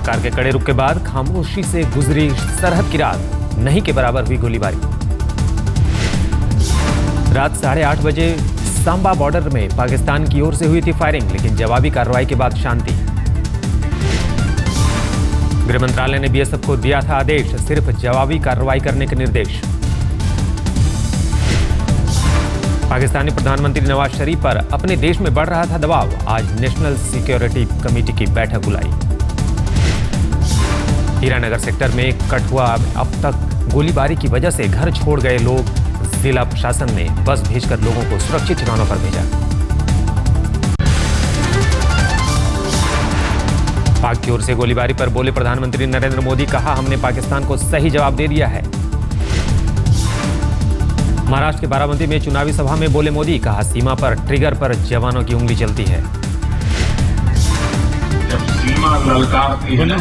सरकार के कड़े रुख के बाद खामोशी से गुजरी सरहद की रात, नहीं के बराबर हुई गोलीबारी। रात 8:30 बजे सांबा बॉर्डर में पाकिस्तान की ओर से हुई थी फायरिंग, लेकिन जवाबी कार्रवाई के बाद शांति। गृह मंत्रालय ने बीएसएफ को दिया था आदेश, सिर्फ जवाबी कार्रवाई करने के निर्देश। पाकिस्तानी प्रधानमंत्री नवाज शरीफ पर अपने देश में बढ़ रहा था दबाव, आज नेशनल सिक्योरिटी कमेटी की बैठक बुलाई। हीरानगर सेक्टर में कठुआ अब तक गोलीबारी की वजह से घर छोड़ गए लोग, जिला प्रशासन ने बस भेजकर लोगों को सुरक्षित ठिकानों पर भेजा। पाक की ओर से गोलीबारी पर बोले प्रधानमंत्री नरेंद्र मोदी, कहा हमने पाकिस्तान को सही जवाब दे दिया है। महाराष्ट्र के बाराबंकी में चुनावी सभा में बोले मोदी, कहा सीमा पर ट्रिगर पर जवानों की उंगली चलती है। जब सीमा ललकारती है ना,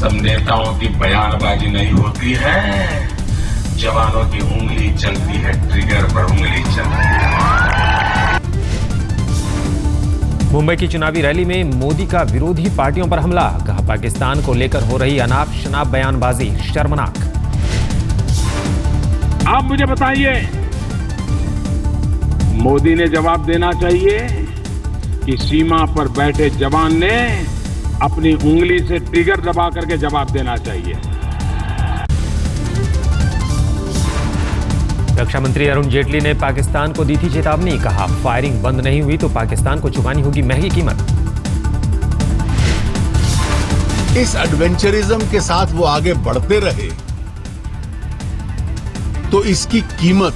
तब नेताओं की बयानबाजी नहीं होती है, जवानों की उंगली चलती है, ट्रिगर पर उंगली चलती है। मुंबई की चुनावी रैली में मोदी का विरोधी पार्टियों पर हमला, कहा पाकिस्तान को लेकर हो रही अनाप शनाप बयानबाजी शर्मनाक। आप मुझे बताइए, मोदी ने जवाब देना चाहिए कि सीमा पर बैठे जवान ने अपनी उंगली से ट्रिगर दबा करके जवाब देना चाहिए। रक्षा मंत्री अरुण जेटली ने पाकिस्तान को दी थी चेतावनी, कहा फायरिंग बंद नहीं हुई तो पाकिस्तान को चुकानी होगी महंगी कीमत। इस एडवेंचरिज्म के साथ वो आगे बढ़ते रहे तो इसकी कीमत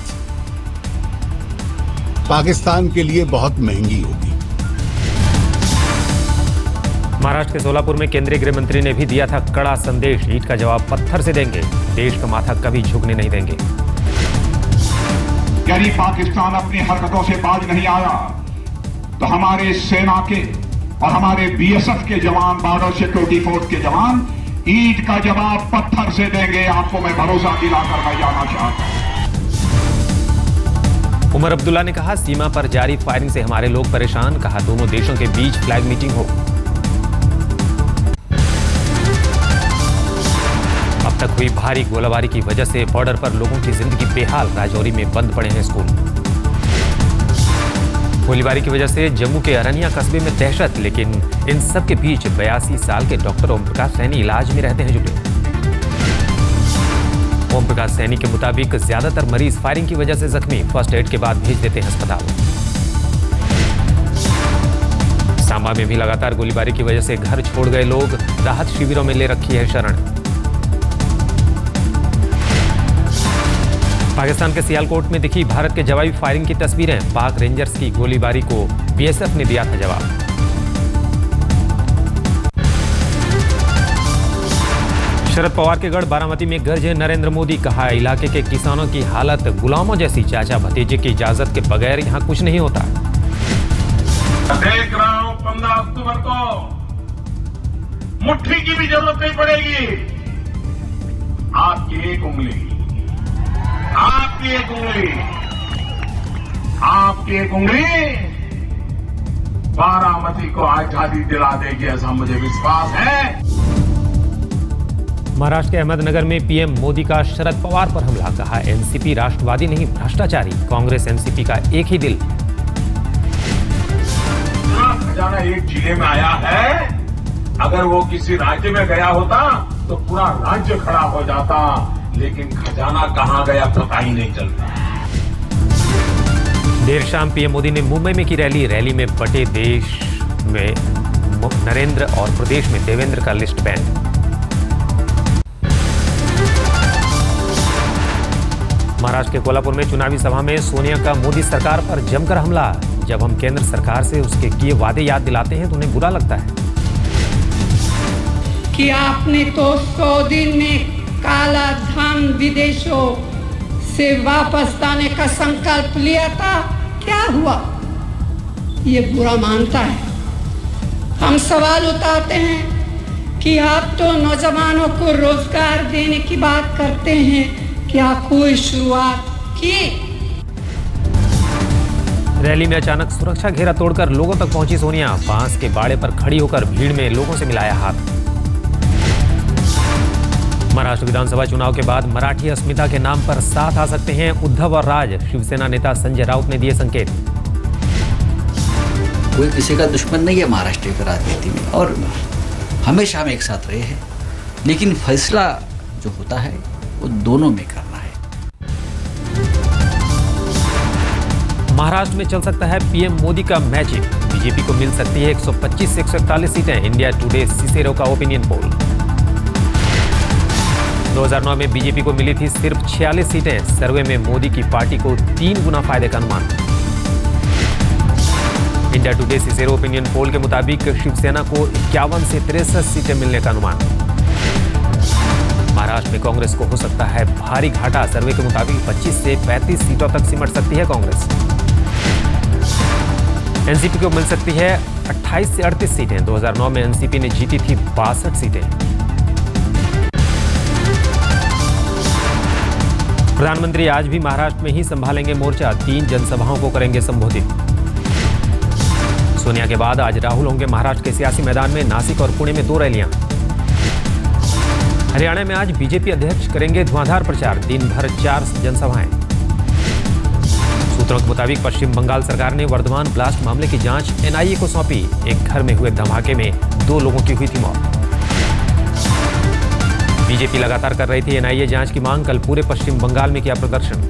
पाकिस्तान के लिए बहुत महंगी होगी। महाराष्ट्र के सोलापुर में केंद्रीय गृह मंत्री ने भी दिया था कड़ा संदेश, ईंट का जवाब पत्थर से देंगे, देश का माथा कभी झुकने नहीं देंगे। यदि पाकिस्तान अपनी हरकतों से बाज नहीं आया तो हमारे सेना के और हमारे बीएसएफ के जवान, बॉर्डर सिक्योरिटी फोर्स के जवान ईंट का जवाब पत्थर से देंगे, आपको मैं भरोसा दिलाकर मैं जाना चाहता हूं। उमर अब्दुल्ला ने कहा सीमा पर जारी फायरिंग से हमारे लोग परेशान, कहा दोनों देशों के बीच फ्लैग मीटिंग हो। अब तक हुई भारी गोलाबारी की वजह से बॉर्डर पर लोगों की जिंदगी बेहाल, राजौरी में बंद पड़े हैं स्कूल। गोलीबारी की वजह से जम्मू के अरनिया कस्बे में दहशत, लेकिन इन सब के बीच 82 साल के डॉक्टर ओम प्रकाश सैनी इलाज में रहते हैं जुटे। ओम प्रकाश सैनी के मुताबिक ज्यादातर मरीज फायरिंग की वजह से जख्मी, फर्स्ट एड के बाद भेज देते हैं अस्पताल। सांबा में भी लगातार गोलीबारी की वजह से घर छोड़ गए लोग, राहत शिविरों में ले रखी है शरण। पाकिस्तान के सियालकोट में दिखी भारत के जवाबी फायरिंग की तस्वीरें, पाक रेंजर्स की गोलीबारी को बीएसएफ ने दिया था जवाब। शरद पवार के गढ़ बारामती में गरजे नरेंद्र मोदी, कहा इलाके के किसानों की हालत गुलामों जैसी, चाचा भतीजे की इजाजत के बगैर यहां कुछ नहीं होता। देख रहा हूं 15 अक्टूबर को मुट्ठी की भी जरूरत नहीं पड़ेगी, आपकी एक उंगली, आपकी एक उंगली, आपकी एक उंगली बारामती को आजादी दिला देगी, ऐसा मुझे विश्वास है। महाराष्ट्र के अहमदनगर में पीएम मोदी का शरद पवार पर हमला, कहा एनसीपी राष्ट्रवादी नहीं भ्रष्टाचारी, कांग्रेस एनसीपी का एक ही दिल। खजाना एक जिले में आया है, अगर वो किसी राज्य में गया होता तो पूरा राज्य खड़ा हो जाता, लेकिन खजाना कहां गया पता ही नहीं चलता। देर शाम पीएम मोदी ने मुंबई में की रैली में बटे देश में नरेंद्र और प्रदेश में देवेंद्र का लिस्ट बैन। महाराष्ट्र के कोल्हापुर में चुनावी सभा में सोनिया का मोदी सरकार पर जमकर हमला, जब हम केंद्र सरकार से उसके किए वादे याद दिलाते हैं तो उन्हें बुरा लगता है। कि आपने तो 100 दिन में काला धन विदेशों से वापस लाने का संकल्प लिया था, क्या हुआ? ये बुरा मानता है। हम सवाल उठाते हैं कि आप तो नौजवानों को रोजगार देने की बात करते हैं, क्या कोई शुरुआत की? रैली में अचानक सुरक्षा घेरा तोड़कर लोगों तक पहुंची सोनिया। बांस के बाड़े पर खड़ी होकर भीड़ में लोगों से मिलाया हाथ। महाराष्ट्र विधानसभा चुनाव के बाद मराठी अस्मिता के नाम पर साथ आ सकते हैं उद्धव और राज। शिवसेना नेता संजय राउत ने दिए संकेत। कोई किसी का दुश्मन नहीं है महाराष्ट्र की राजनीति में, और हमेशा हम एक साथ रहे हैं, लेकिन फैसला जो होता है वो दोनों में करना है। महाराष्ट्र में चल सकता है पीएम मोदी का मैजिक। बीजेपी को मिल सकती है 125 से 141 सीटें। इंडिया टुडे सिसेरो का ओपिनियन पोल। 2009 में बीजेपी को मिली थी सिर्फ 46 सीटें। सर्वे में मोदी की पार्टी को 3 गुना फायदे का अनुमान। India today Cicero opinion poll के मुताबिक शिवसेना को 51 से 63 सीटें मिलने का अनुमान। महाराष्ट्र में कांग्रेस को हो सकता है भारी घाटा। सर्वे के मुताबिक 25 से 35 सीटों तक सिमट सकती है कांग्रेस। एनसीपी को मिल सकती है 28 से 38 सीटें। 2009 में एनसीपी ने जीती थी 62 सीटें। प्रधानमंत्री आज भी महाराष्ट्र में ही संभालेंगे मोर्चा। 3 जनसभाओं को करेंगे संबोधित। सोनिया के बाद आज राहुल होंगे महाराष्ट्र के सियासी मैदान में। नासिक और पुणे में 2 रैलियां। हरियाणा में आज बीजेपी अध्यक्ष करेंगे धुआंधार प्रचार। दिन भर 4 जनसभाएं। सूत्रों के मुताबिक पश्चिम बंगाल सरकार ने वर्धमान ब्लास्ट मामले की जांच एनआईए को सौंपी। एक घर में हुए धमाके में 2 लोगों की हुई थी मौत। बीजेपी लगातार कर रही थी एनआईए जांच की मांग। कल पूरे पश्चिम बंगाल में किया प्रदर्शन।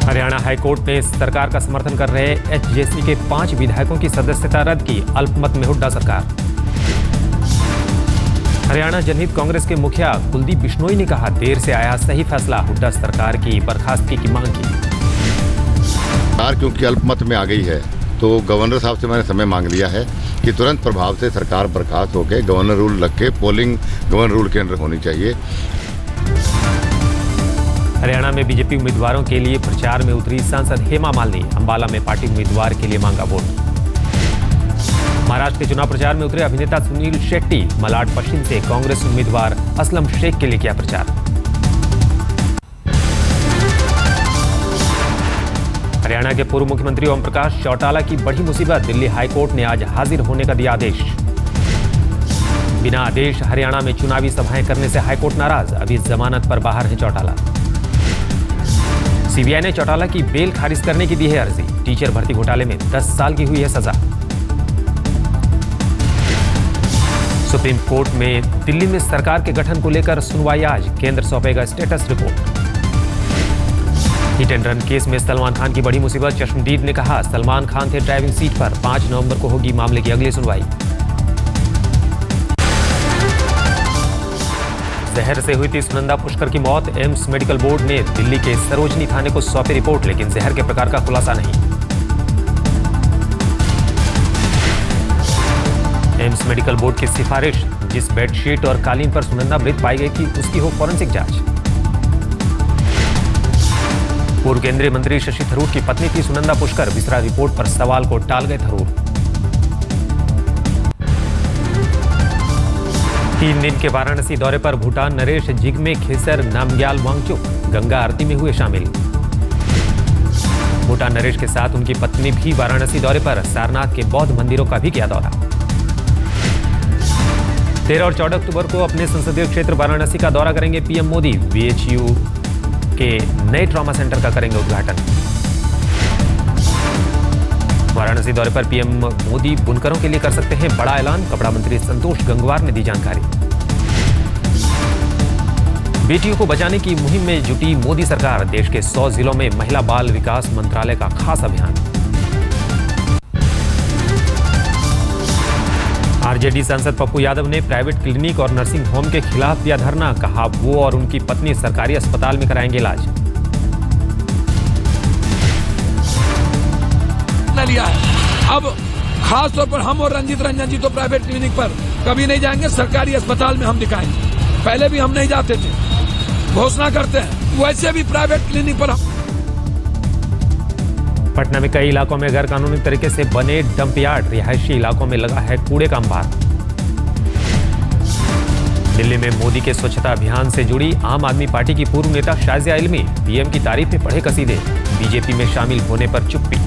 हरियाणा हाईकोर्ट ने सरकार का समर्थन कर रहे एचजेसी के 5 विधायकों की सदस्यता रद्द की। अल्पमत में हुड्डा सरकार। हरियाणा जनहित कांग्रेस के मुखिया कुलदीप बिश्नोई ने कहा, देर से आया सही फैसला। हुड्डा सरकार की बर्खास्तगी की मांग की। सरकार क्योंकि अल्पमत में आ गई है तो गवर्नर साहब से मैंने समय मांग लिया है कि तुरंत प्रभाव से सरकार बर्खास्त होकर गवर्नर रूल रख के पोलिंग गवर्नर रूल के अंदर होनी चाहिए। हरियाणा में बीजेपी उम्मीदवारों के लिए प्रचार में उतरी सांसद हेमा मालिनी। अंबाला में पार्टी उम्मीदवार के लिए मांगा वोट। महाराष्ट्र के चुनाव प्रचार में उतरे अभिनेता सुनील शेट्टी। मलाड पश्चिम से कांग्रेस उम्मीदवार असलम शेख के लिए किया प्रचार। हरियाणा के पूर्व मुख्यमंत्री ओम प्रकाश चौटाला की बड़ी मुसीबत। दिल्ली हाईकोर्ट ने आज हाजिर होने का दिया आदेश। बिना आदेश हरियाणा में चुनावी सभाएं करने से हाईकोर्ट नाराज। अभी जमानत पर बाहर है चौटाला। सीबीआई ने चौटाला की बेल खारिज करने की दी है अर्जी। टीचर भर्ती घोटाले में 10 साल की हुई है सजा। सुप्रीम कोर्ट में दिल्ली में सरकार के गठन को लेकर सुनवाई आज। केंद्र सौंपेगा status report. Hit and run case में सलमान खान की बड़ी मुसीबत। चश्मदीद ने कहा, सलमान खान थे ड्राइविंग सीट पर। 5 नवंबर को होगी मामले की अगली सुनवाई। जहर से हुई थी सुनंदा पुष्कर की मौत। एम्स मेडिकल बोर्ड ने दिल्ली के सरोजनी थाने को सौंपी रिपोर्ट, लेकिन जहर के प्रकार का खुलासा नहीं। एम्स मेडिकल बोर्ड की सिफारिश, जिस बेडशीट और कालीन पर सुनंदा मृत पाई गई थी उसकी हो फॉरेंसिक जांच। पूर्व केंद्रीय मंत्री शशि थरूर की पत्नी थी सुनंदा पुष्कर। विसरा रिपोर्ट पर सवाल को टाल गए थरूर। 3 दिन के वाराणसी दौरे पर भूटान नरेश जिग्मे खेसर नामग्याल वांगचुक गंगा आरती में हुए शामिल। भूटान नरेश के साथ उनकी पत्नी भी वाराणसी दौरे पर। सारनाथ के बौद्ध मंदिरों का भी किया दौरा। 13 और 14 अक्टूबर को अपने संसदीय क्षेत्र वाराणसी का दौरा करेंगे पीएम मोदी। बीएचयू के नए ट्रॉमा सेंटर का करेंगे उद्घाटन। वाराणसी दौरे पर पीएम मोदी बुनकरों के लिए कर सकते हैं बड़ा ऐलान। कपड़ा मंत्री संतोष गंगवार ने दी जानकारी। बेटियों को बचाने की मुहिम में जुटी मोदी सरकार। देश के 100 जिलों में महिला बाल विकास मंत्रालय का खास अभियान। आरजेडी सांसद पप्पू यादव ने प्राइवेट क्लिनिक और नर्सिंग होम के खिलाफ दिया धरना। कहा, वो और उनकी पत्नी सरकारी अस्पताल में कराएंगे इलाज। लिया है। अब खास तौर पर हम और रंजीत रंजन जी तो प्राइवेट क्लिनिक पर कभी नहीं जाएंगे, सरकारी अस्पताल में हम दिखाएंगे। पहले भी हम नहीं जाते थे, घोषणा करते हैं, वैसे भी प्राइवेट क्लिनिक पर। पटना में कई इलाकों में गैर कानूनी तरीके से बने डंप यार्ड। रिहायशी इलाकों में लगा है कूड़े का अंबार। दिल्ली में मोदी के स्वच्छता अभियान से जुड़ी आम आदमी पार्टी की पूर्व नेता शाजिया इल्मी पीएम की तारीफ में पढ़े कसीदे, बीजेपी में शामिल होने पर चुप्पी।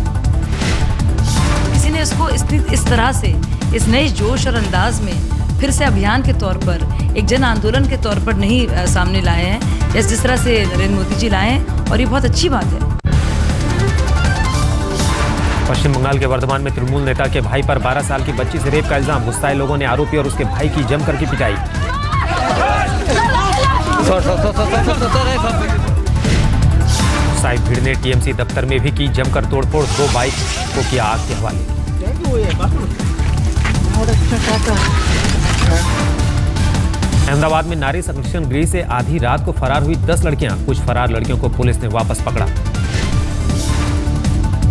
किसी ने इसको इस तरह से इस नए जोश और अंदाज में फिर से अभियान के तौर पर, एक जन आंदोलन के तौर पर नहीं सामने लाए हैं, जिस तरह से नरेंद्र मोदी जी लाए हैं, और ये बहुत अच्छी बात है। पश्चिम बंगाल के वर्धमान में तृणमूल नेता के भाई पर 12 साल की बच्ची से रेप का इल्जाम। गुस्साए लोगों ने आरोपी और उसके भाई की जमकर की पिटाई। साई भीड़ ने टीएमसी दफ्तर में भी की जमकर तोड़फोड़, 2 बाइक को किया आग के हवाले। अहमदाबाद में नारी संरक्षण गृह से आधी रात को फरार हुई 10 लड़कियां। कुछ फरार लड़कियों को पुलिस ने वापस पकड़ा।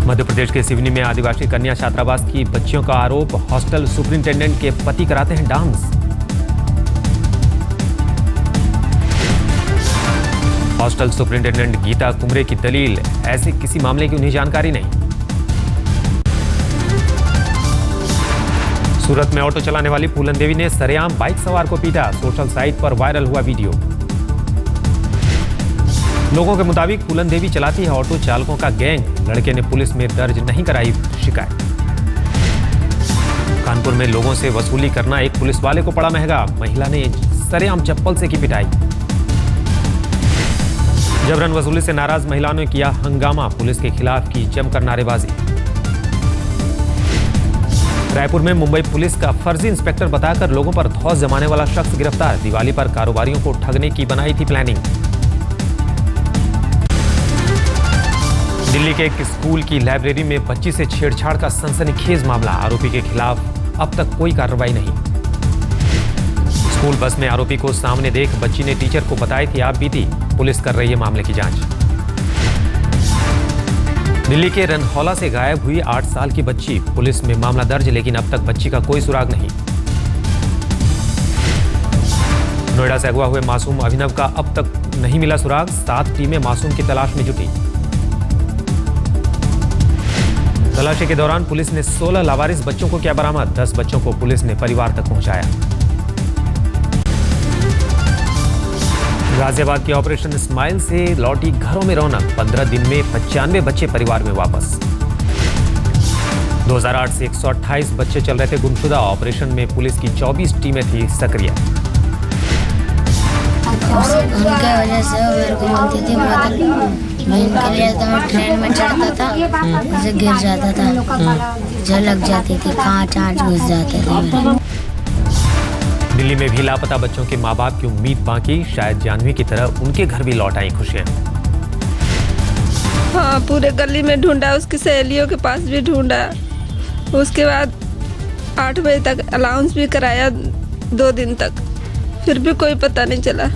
मध्य प्रदेश के सिवनी में आदिवासी कन्या छात्रावास की बच्चियों का आरोप, हॉस्टल सुपरिंटेंडेंट के पति कराते हैं dance. Hostel superintendent Geeta Kumre की दलील, ऐसे किसी मामले की उन्हें जानकारी नहीं। सूरत में ऑटो चलाने वाली फूलन देवी ने सरेआम बाइक सवार को पीटा। सोशल साइट पर वायरल हुआ वीडियो। लोगों के मुताबिक फूलन देवी चलाती है ऑटो चालकों का गैंग। लड़के ने पुलिस में दर्ज नहीं कराई शिकायत। कानपुर में लोगों से वसूली करना एक पुलिस वाले को पड़ा महंगा। महिला ने सरेआम चप्पल से की पिटाई। जबरन वसूली से नाराज महिलाओं ने किया हंगामा। पुलिस के खिलाफ की जमकर नारेबाजी। रायपुर में मुंबई पुलिस का फर्जी इंस्पेक्टर बताकर लोगों पर धौंस जमाने वाला शख्स गिरफ्तार। दिवाली पर कारोबारियों को ठगने की बनाई थी प्लानिंग। दिल्ली के एक स्कूल की लाइब्रेरी में बच्ची से छेड़छाड़ का सनसनीखेज मामला। आरोपी के खिलाफ अब तक कोई कार्रवाई नहीं। स्कूल बस में आरोपी को सामने देख बच्ची ने टीचर को बताई थी आप बीती। पुलिस कर रही है मामले की जांच। दिल्ली के रनहौला से गायब हुई 8 साल की बच्ची। पुलिस में मामला दर्ज, लेकिन अब तक बच्ची का कोई सुराग नहीं। नोएडा से अगवा हुए मासूम अभिनव का अब तक नहीं मिला सुराग। 7 टीमें मासूम की तलाश में जुटी। तलाशी के दौरान पुलिस ने 16 लावारिस बच्चों को किया बरामद। 10 बच्चों को पुलिस ने परिवार तक पहुंचाया। गाजियाबाद के ऑपरेशन स्माइल से लौटी घरों में रौनक। 15 दिन में 95 बच्चे परिवार में वापस। 2008 से 128 बच्चे चल रहे थे गुमशुदा। ऑपरेशन में पुलिस की 24 टीमें थी सक्रिय। उनके वजह से मेरे को मिलती थी बोतल। मैं इनके लिए तो मैं ट्रेन में चढ़ता था, मुझे गिर जाता था, झलक जाती थी, कांच घुस जाते थे मेरे। दिल्ली में भी लापता बच्चों के माँ बाप की उम्मीद बाकी। शायद जानवी की तरह उनके घर भी लौट आई खुशियां। हाँ, पूरे गली में ढूंढा, उसकी सहेलियों के पास भी ढूंढा। उसके बाद 8 बजे तक अलाउंस भी कराया 2 दिन तक, फिर भी कोई पता नहीं चला।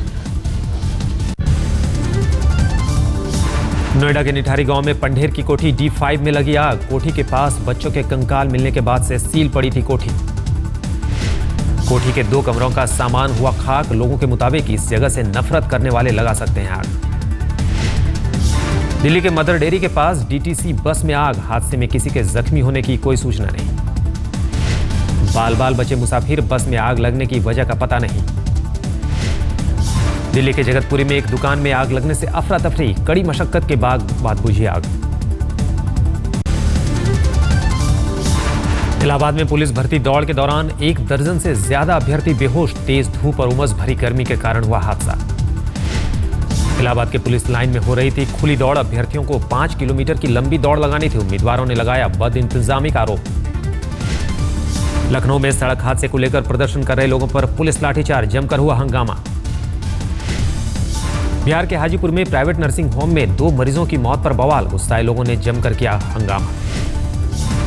नोएडा के निठारी गांव में पंढेर की कोठी D5 में लगी आग। कोठी के पास बच्चों के कंकाल मिलने के बाद से सील पड़ी थी कोठी। कोठी के 2 कमरों का सामान हुआ खाक। लोगों के मुताबिक इस जगह से नफरत करने वाले लगा सकते हैं आग। दिल्ली के मदर डेयरी के पास DTC बस में आग। हादसे में किसी के जख्मी होने की कोई सूचना नहीं। बाल बाल बचे मुसाफिर। बस में आग लगने की वजह का पता नहीं। दिल्ली के जगतपुरी में एक दुकान में आग लगने से अफरा तफरी। कड़ी मशक्कत के बाद बुझी आग। इलाहाबाद में पुलिस भर्ती दौड़ के दौरान 1 दर्जन से ज्यादा अभ्यर्थी बेहोश। तेज धूप और उमस भरी गर्मी के कारण हुआ हादसा। इलाहाबाद के पुलिस लाइन में हो रही थी खुली दौड़। अभ्यर्थियों को 5 किलोमीटर की लंबी दौड़ लगानी थी। उम्मीदवारों ने लगाया बदइंतजामी का आरोप। लखनऊ में सड़क हादसे को लेकर प्रदर्शन कर रहे लोगों पर पुलिस लाठीचार्ज। जमकर हुआ हंगामा। बिहार के हाजीपुर में प्राइवेट नर्सिंग होम में 2 मरीजों की मौत पर बवाल। गुस्साए लोगों ने जमकर किया हंगामा।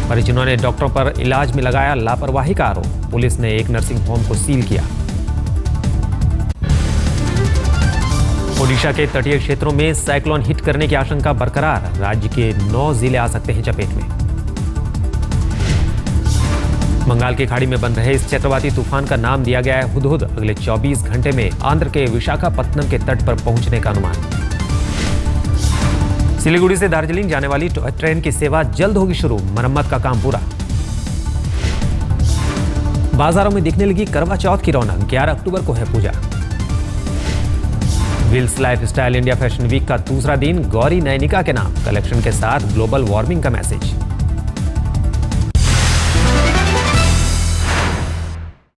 परिजनों ने डॉक्टरों पर इलाज में लगाया लापरवाही का आरोप। पुलिस ने एक नर्सिंग होम को सील किया। ओडिशा के तटीय क्षेत्रों में साइक्लोन हिट करने की आशंका बरकरार। राज्य के 9 जिले आ सकते हैं चपेट में। बंगाल की खाड़ी में बन रहे इस चक्रवाती तूफान का नाम दिया गया है हुदहुद। अगले 24 घंटे में आंध्र के विशाखापत्तनम के तट पर पहुंचने का अनुमान। सिलीगुड़ी से दार्जिलिंग जाने वाली ट्रेन की सेवा जल्द होगी शुरू। मरम्मत का काम पूरा। बाजारों में दिखने लगी करवा चौथ की रौनक। 11 अक्टूबर को है पूजा। Wills Lifestyle India Fashion Week का दूसरा दिन, गौरी नयनिका के नाम कलेक्शन के साथ ग्लोबल वार्मिंग का मैसेज।